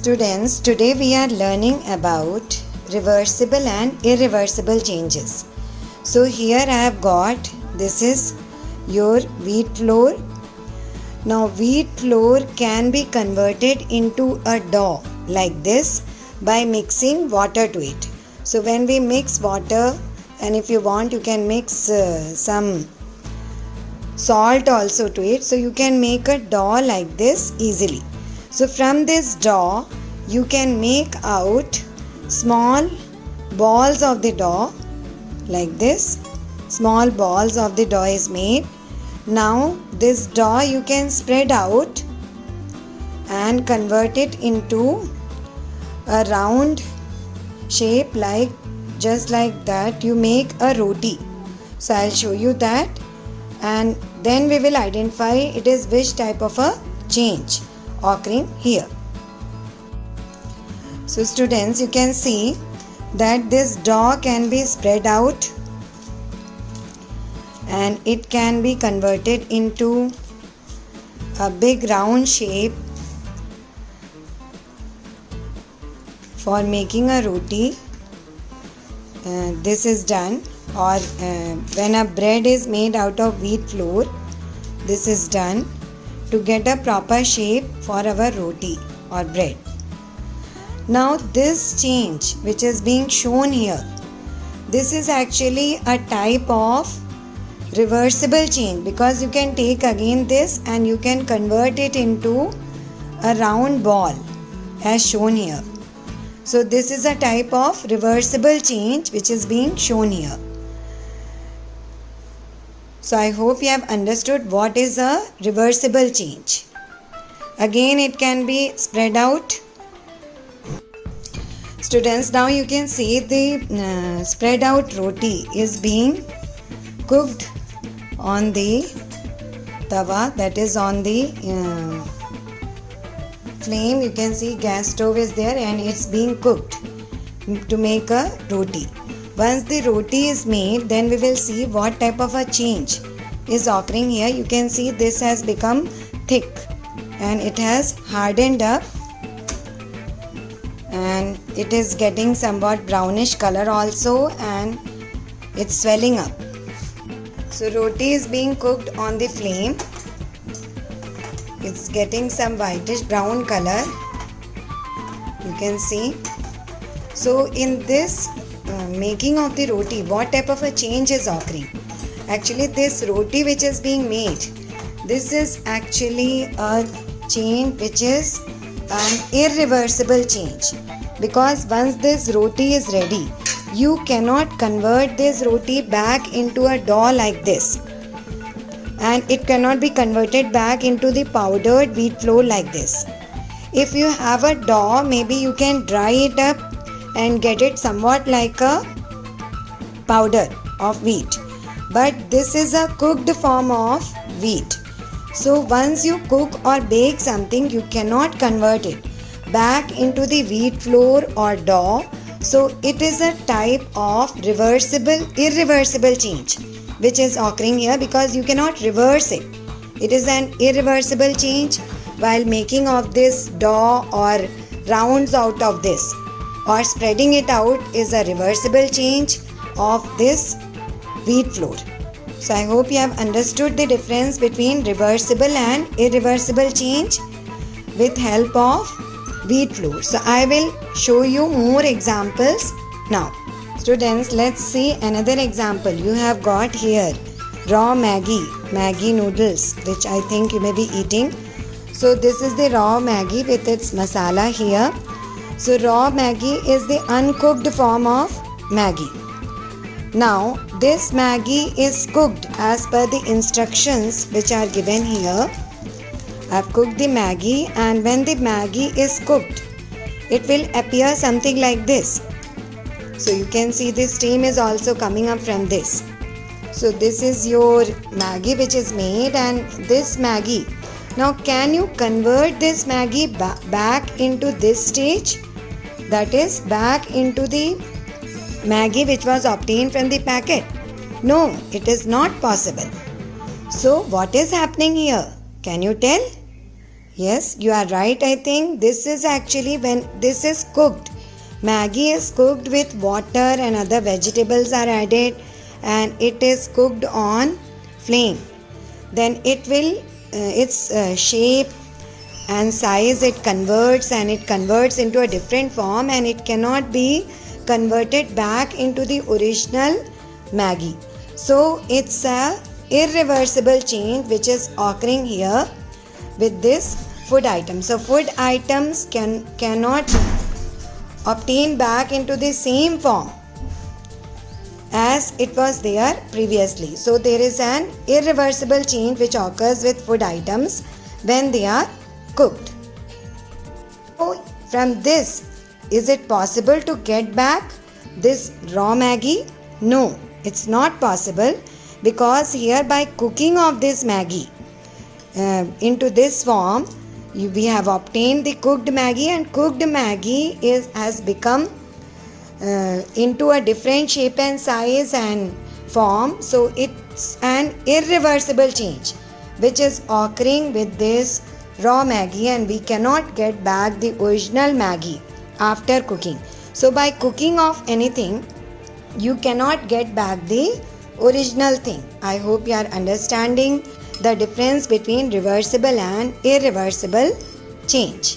Students, today we are learning about reversible and irreversible changes. So here I have got, this is your wheat flour. Now wheat flour can be converted into a dough like this by mixing water to it. So when we mix water, and if you want you can mix some salt also to it, so you can make a dough like this easily. So from this dough you can make out small balls of the dough like this. Small balls of the dough is made. Now this dough you can spread out and convert it into a round shape, like just like that you make a roti. So I'll show you that, and then we will identify it is which type of a change occurring here. So students, you can see that this dough can be spread out and it can be converted into a big round shape for making a roti. This is done, or when a bread is made out of wheat flour, this is done to get a proper shape for our roti or bread. Now this change which is being shown here, this is actually a type of reversible change, because you can take again this and you can convert it into a round ball as shown here. So this is a type of reversible change which is being shown here. So I hope you have understood what is a reversible change. Again it can be spread out. Students, now you can see the spread out roti is being cooked on the tawa, that is on the flame. You can see gas stove is there and it's being cooked to make a roti. Once the roti is made, then we will see what type of a change is occurring here. You can see this has become thick and it has hardened up and it is getting somewhat brownish color also, and it's swelling up. So roti is being cooked on the flame. It's getting some whitish brown color, you can see. So in this making of the roti, what type of a change is occurring? Actually this roti which is being made, this is actually a change which is an irreversible change, because once this roti is ready, you cannot convert this roti back into a dough like this, and it cannot be converted back into the powdered wheat flour like this. If you have a dough, maybe you can dry it up and get it somewhat like a powder of wheat, but this is a cooked form of wheat. So once you cook or bake something, you cannot convert it back into the wheat flour or dough. So it is a type of irreversible change which is occurring here, because you cannot reverse it. It is an irreversible change. While making of this dough or rounds out of this or spreading it out is a reversible change of this wheat flour. So I hope you have understood the difference between reversible and irreversible change with help of wheat flour. So I will show you more examples now. Students, let's see another example. You have got here raw Maggi noodles, which I think you may be eating. So this is the raw Maggi with its masala here. So raw Maggi is the uncooked form of Maggi. Now this Maggi is cooked as per the instructions which are given here. I have cooked the Maggi, and when the Maggi is cooked, it will appear something like this. So you can see the steam is also coming up from this. So this is your Maggi which is made, and this Maggi. Now can you convert this Maggi back into this stage? That is back into the Maggi which was obtained from the packet? No, it is not possible. So what is happening here? Can you tell? Yes, you are right. I think this is actually when this is cooked. Maggi is cooked with water and other vegetables are added, and it is cooked on flame. Then it will its shape and size it converts, and it converts into a different form, and it cannot be converted back into the original Maggi. So it's a irreversible change which is occurring here with this food item. So food items cannot obtain back into the same form as it was there previously. So there is an irreversible change which occurs with food items when they are cooked. So from this, is it possible to get back this raw Maggi? No, it's not possible, because here by cooking of this Maggi into this form, we have obtained the cooked Maggi, and cooked Maggi has become into a different shape and size and form. So it's an irreversible change which is occurring with this raw Maggi, and we cannot get back the original Maggi after cooking. So by cooking of anything, you cannot get back the original thing. I hope you are understanding the difference between reversible and irreversible change.